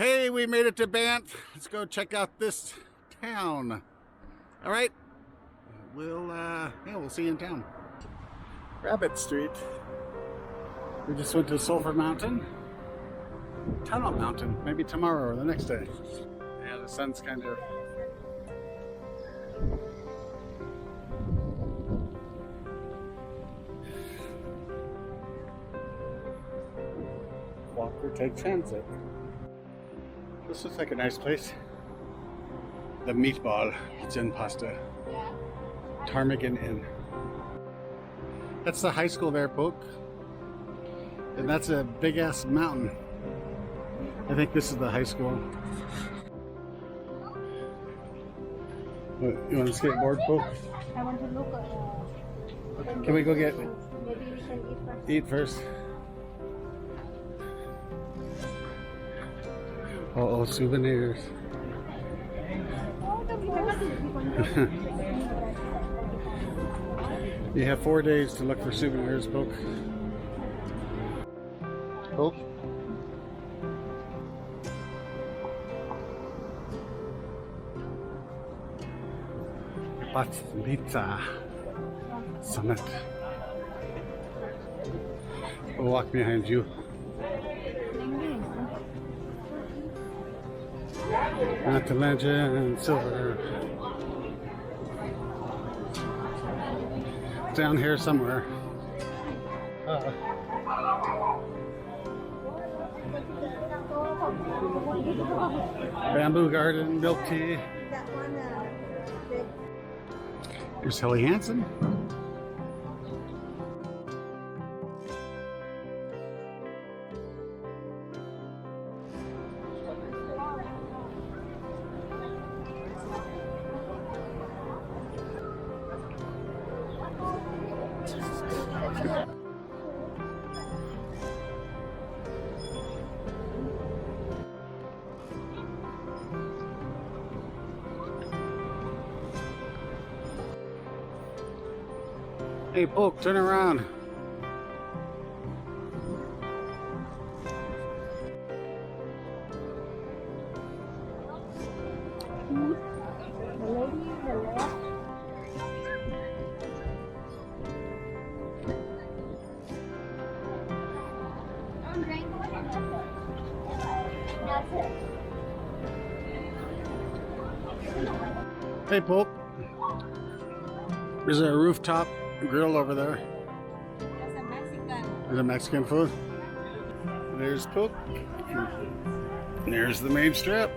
Hey, we made it to Banff. Let's go check out this town. All right. We'll see you in town. Rabbit Street. We just went to Sulphur Mountain. Tunnel Mountain. Maybe tomorrow or the next day. Yeah, the sun's kind of... Walk or take transit. This looks like a nice place. The Meatball Pizza and Pasta. Ptarmigan Inn. That's the high school there, Pook. And that's a big ass mountain. I think this is the high school. What, you want to skateboard, Pook? I want to look at... Can we go get... Maybe we can eat first? Oh, souvenirs. You have 4 days to look for souvenirs, Pook. Pook? Pizza Summit. We'll walk behind you. Not to mention silver. Down here somewhere. Bamboo Garden, milk tea. Here's Helly Hansen. Hey, Pook, turn around. Hey, Pook. There's a rooftop grill over there. There's a Mexican. There's a Mexican food. There's Pook. There's the main strip.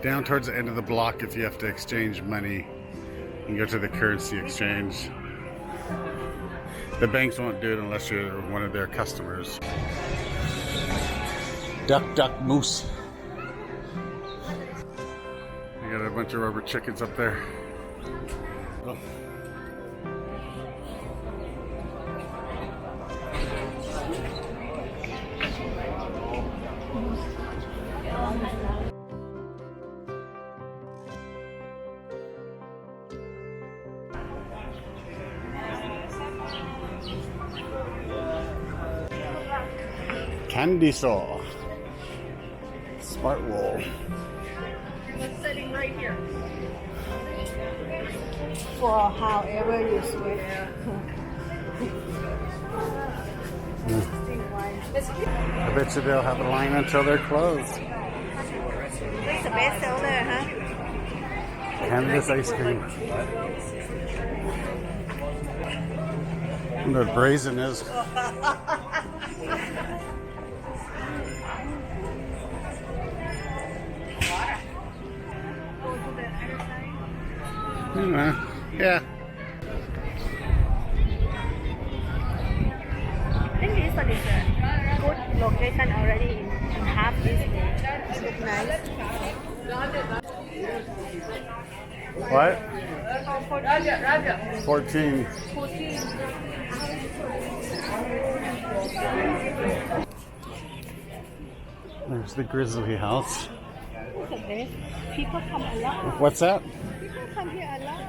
Down towards the end of the block, if you have to exchange money, you go to the currency exchange. The banks won't do it unless you're one of their customers. Duck, duck, moose. I got a bunch of rubber chickens up there. Oh. Candy saw. Smart wool. It's sitting right here. For however you swear. I bet you they'll have a line until they're closed. It's the best seller, huh? Candace ice cream. I wonder what brazen is. Yeah. I think this one is a good location already in half this day. Look nice. What? 14. 14. There's the Grizzly House. Look at this. People come a lot. What's that? People come here a lot.